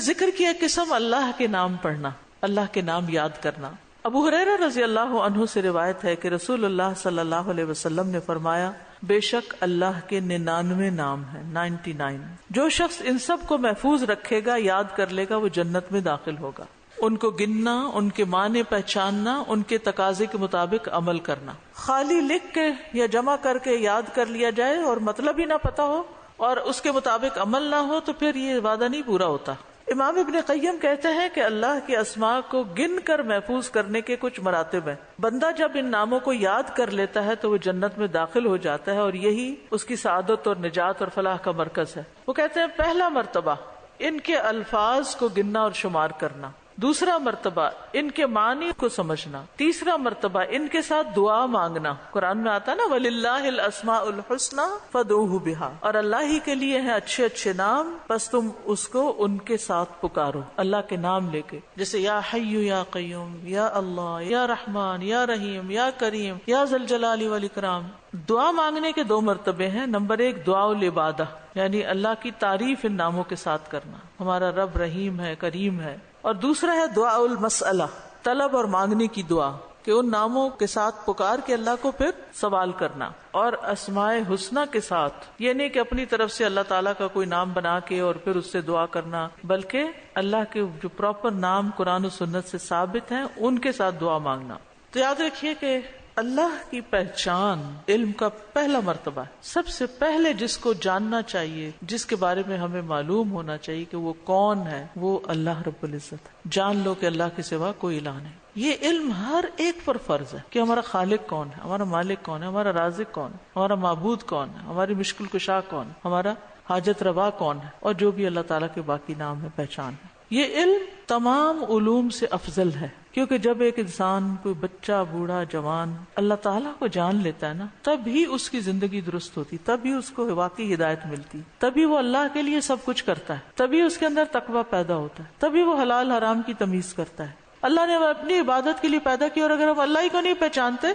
ذکر کی ایک قسم اللہ کے نام پڑھنا، اللہ کے نام یاد کرنا۔ ابو ہریرہ رضی اللہ عنہ سے روایت ہے کہ رسول اللہ صلی اللہ علیہ وسلم نے فرمایا، بے شک اللہ کے 99 نام ہیں، 99۔ جو شخص ان سب کو محفوظ رکھے گا، یاد کر لے گا، وہ جنت میں داخل ہوگا۔ ان کو گننا، ان کے معنی پہچاننا، ان کے تقاضے کے مطابق عمل کرنا۔ خالی لکھ کے یا جمع کر کے یاد کر لیا جائے اور مطلب ہی نہ پتا ہو اور اس کے مطابق عمل نہ ہو تو پھر یہ وعدہ نہیں پورا ہوتا۔ امام ابن قیم کہتے ہیں کہ اللہ کے اسماء کو گن کر محفوظ کرنے کے کچھ مراتب ہیں۔ بندہ جب ان ناموں کو یاد کر لیتا ہے تو وہ جنت میں داخل ہو جاتا ہے، اور یہی اس کی سعادت اور نجات اور فلاح کا مرکز ہے۔ وہ کہتے ہیں پہلا مرتبہ ان کے الفاظ کو گننا اور شمار کرنا، دوسرا مرتبہ ان کے معنی کو سمجھنا، تیسرا مرتبہ ان کے ساتھ دعا مانگنا۔ قرآن میں آتا نا وَلِلَّهِ الْأَسْمَاءُ الْحُسْنَى فَادْعُوهُ بِهَا، اور اللہ ہی کے لیے ہیں اچھے اچھے نام، بس تم اس کو ان کے ساتھ پکارو، اللہ کے نام لے کے، جیسے یا حی یا قیوم، یا اللہ، یا رحمان، یا رحیم، یا کریم، یا ذی الجلال والاکرام۔ دعا مانگنے کے 2 مرتبے ہیں۔ نمبر 1 دعاء العبادہ، یعنی اللہ کی تعریف ان ناموں کے ساتھ کرنا، ہمارا رب رحیم ہے، کریم ہے۔ اور دوسرا ہے دعاء المسئلہ، طلب اور مانگنے کی دعا، کہ ان ناموں کے ساتھ پکار کے اللہ کو پھر سوال کرنا۔ اور اسماء حسنہ کے ساتھ یہ نہیں کہ اپنی طرف سے اللہ تعالیٰ کا کوئی نام بنا کے اور پھر اس سے دعا کرنا، بلکہ اللہ کے جو پراپر نام قرآن و سنت سے ثابت ہیں ان کے ساتھ دعا مانگنا۔ تو یاد رکھیے کہ اللہ کی پہچان علم کا پہلا مرتبہ ہے۔ سب سے پہلے جس کو جاننا چاہیے، جس کے بارے میں ہمیں معلوم ہونا چاہیے کہ وہ کون ہے، وہ اللہ رب العزت ہے۔ جان لو کہ اللہ کے سوا کوئی الہ نہیں۔ یہ علم ہر ایک پر فرض ہے کہ ہمارا خالق کون ہے، ہمارا مالک کون ہے، ہمارا رازق کون ہے، ہمارا معبود کون ہے، ہماری مشکل کشا کون ہے، ہمارا حاجت روا کون ہے، اور جو بھی اللہ تعالیٰ کے باقی نام ہے، پہچان ہے۔ یہ علم تمام علوم سے افضل ہے، کیونکہ جب ایک انسان، کوئی بچہ، بوڑھا، جوان اللہ تعالیٰ کو جان لیتا ہے نا، تب ہی اس کی زندگی درست ہوتی، تب ہی اس کو واقعی ہدایت ملتی، تبھی وہ اللہ کے لیے سب کچھ کرتا ہے، تبھی اس کے اندر تقویٰ پیدا ہوتا ہے، تبھی وہ حلال حرام کی تمیز کرتا ہے۔ اللہ نے اپنی عبادت کے لیے پیدا کیا، اور اگر ہم اللہ ہی کو نہیں پہچانتے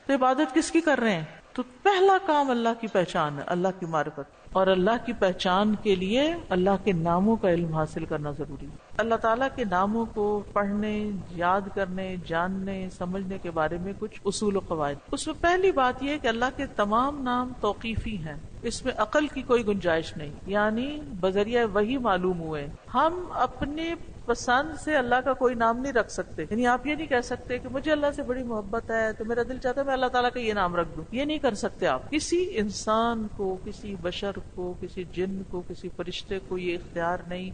تو عبادت کس کی کر رہے ہیں؟ تو پہلا کام اللہ کی پہچان ہے، اللہ کی معرفت، اور اللہ کی پہچان کے لیے اللہ کے ناموں کا علم حاصل کرنا ضروری ہے۔ اللہ تعالیٰ کے ناموں کو پڑھنے، یاد کرنے، جاننے، سمجھنے کے بارے میں کچھ اصول و قواعد۔ اس میں پہلی بات یہ کہ اللہ کے تمام نام توقیفی ہیں، اس میں عقل کی کوئی گنجائش نہیں، یعنی بذریعہ وحی معلوم ہوئے۔ ہم اپنے پسند سے اللہ کا کوئی نام نہیں رکھ سکتے، یعنی آپ یہ نہیں کہہ سکتے کہ مجھے اللہ سے بڑی محبت ہے تو میرا دل چاہتا ہے میں اللہ تعالیٰ کا یہ نام رکھ دوں، یہ نہیں کر سکتے آپ۔ کسی انسان کو، کسی بشر کو، کسی جن کو، کسی فرشتے کو یہ اختیار نہیں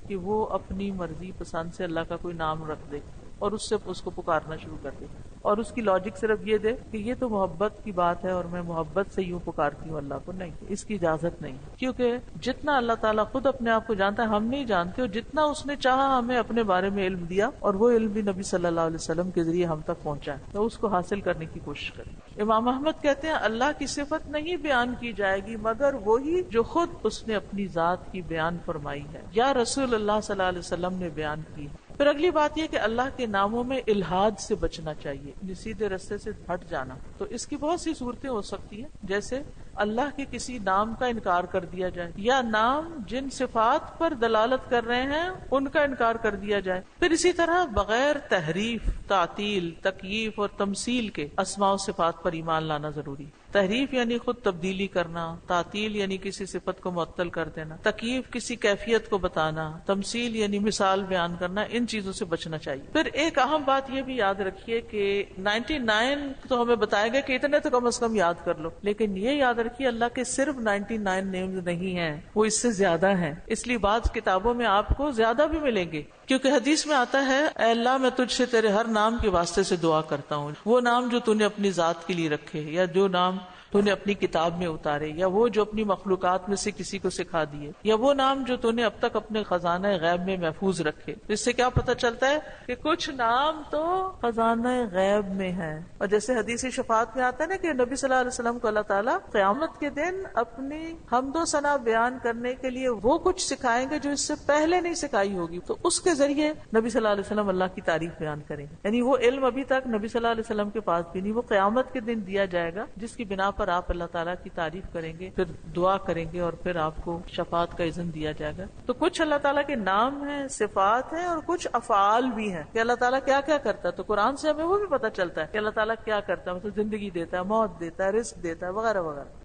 کہ وہ اپنی مرضی پسند سے اللہ کا کوئی نام رکھ دے اور اس سے اس کو پکارنا شروع کر دے، اور اس کی لاجک صرف یہ دے کہ یہ تو محبت کی بات ہے اور میں محبت سے یوں پکارتی ہوں اللہ کو۔ نہیں، اس کی اجازت نہیں، کیونکہ جتنا اللہ تعالیٰ خود اپنے آپ کو جانتا ہے ہم نہیں جانتے، اور جتنا اس نے چاہا ہمیں اپنے بارے میں علم دیا، اور وہ علم بھی نبی صلی اللہ علیہ وسلم کے ذریعے ہم تک پہنچا ہے، تو اس کو حاصل کرنے کی کوشش کریں۔ امام احمد کہتے ہیں اللہ کی صفت نہیں بیان کی جائے گی مگر وہی جو خود اس نے اپنی ذات کی بیان فرمائی ہے یا رسول اللہ صلی اللہ علیہ وسلم نے بیان کی ہے۔ پھر اگلی بات یہ کہ اللہ کے ناموں میں الحاد سے بچنا چاہیے، سیدھے رستے سے ہٹ جانا۔ تو اس کی بہت سی صورتیں ہو سکتی ہیں، جیسے اللہ کے کسی نام کا انکار کر دیا جائے، یا نام جن صفات پر دلالت کر رہے ہیں ان کا انکار کر دیا جائے۔ پھر اسی طرح بغیر تحریف، تعطیل، تکییف اور تمثیل کے اسماء و صفات پر ایمان لانا ضروری۔ تحریف یعنی خود تبدیلی کرنا، تعطیل یعنی کسی صفت کو معطل کر دینا، تکییف کسی کیفیت کو بتانا، تمثیل یعنی مثال بیان کرنا، ان چیزوں سے بچنا چاہیے۔ پھر ایک اہم بات یہ بھی یاد رکھیے کہ 99 تو ہمیں بتائے گا کہ اتنے تو کم از کم یاد کر لو، لیکن یہ یاد رکھیے اللہ کے صرف 99 نیمز نہیں ہیں، وہ اس سے زیادہ ہیں، اس لیے بعض کتابوں میں آپ کو زیادہ بھی ملیں گے، کیونکہ حدیث میں آتا ہے اے اللہ میں تجھ سے تیرے ہر نام کے واسطے سے دعا کرتا ہوں، وہ نام جو تو نے اپنی ذات کے لیے رکھے، یا جو نام تو نے اپنی کتاب میں اتارے، یا وہ جو اپنی مخلوقات میں سے کسی کو سکھا دیے، یا وہ نام جو تو نے اب تک اپنے خزانہ غیب میں محفوظ رکھے۔ اس سے کیا پتہ چلتا ہے کہ کچھ نام تو خزانہ غیب میں ہیں، اور جیسے حدیث شفاعت میں آتا ہے نا کہ نبی صلی اللہ علیہ وسلم کو اللہ تعالیٰ قیامت کے دن اپنی حمد و ثنا بیان کرنے کے لیے وہ کچھ سکھائیں گے جو اس سے پہلے نہیں سکھائی ہوگی، تو اس کے ذریعے نبی صلی اللہ علیہ وسلم اللہ کی تعریف بیان کریں گے، یعنی وہ علم ابھی تک نبی صلی اللہ علیہ وسلم کے پاس بھی نہیں، وہ قیامت کے دن دیا جائے گا، جس کی بنا پر آپ اللہ تعالیٰ کی تعریف کریں گے، پھر دعا کریں گے اور پھر آپ کو شفاعت کا اذن دیا جائے گا۔ تو کچھ اللہ تعالیٰ کے نام ہیں، صفات ہیں، اور کچھ افعال بھی ہیں کہ اللہ تعالیٰ کیا کیا کرتا ہے۔ تو قرآن سے ہمیں وہ بھی پتہ چلتا ہے کہ اللہ تعالیٰ کیا کرتا ہے، مطلب زندگی دیتا ہے، موت دیتا ہے، رزق دیتا ہے، وغیرہ وغیرہ۔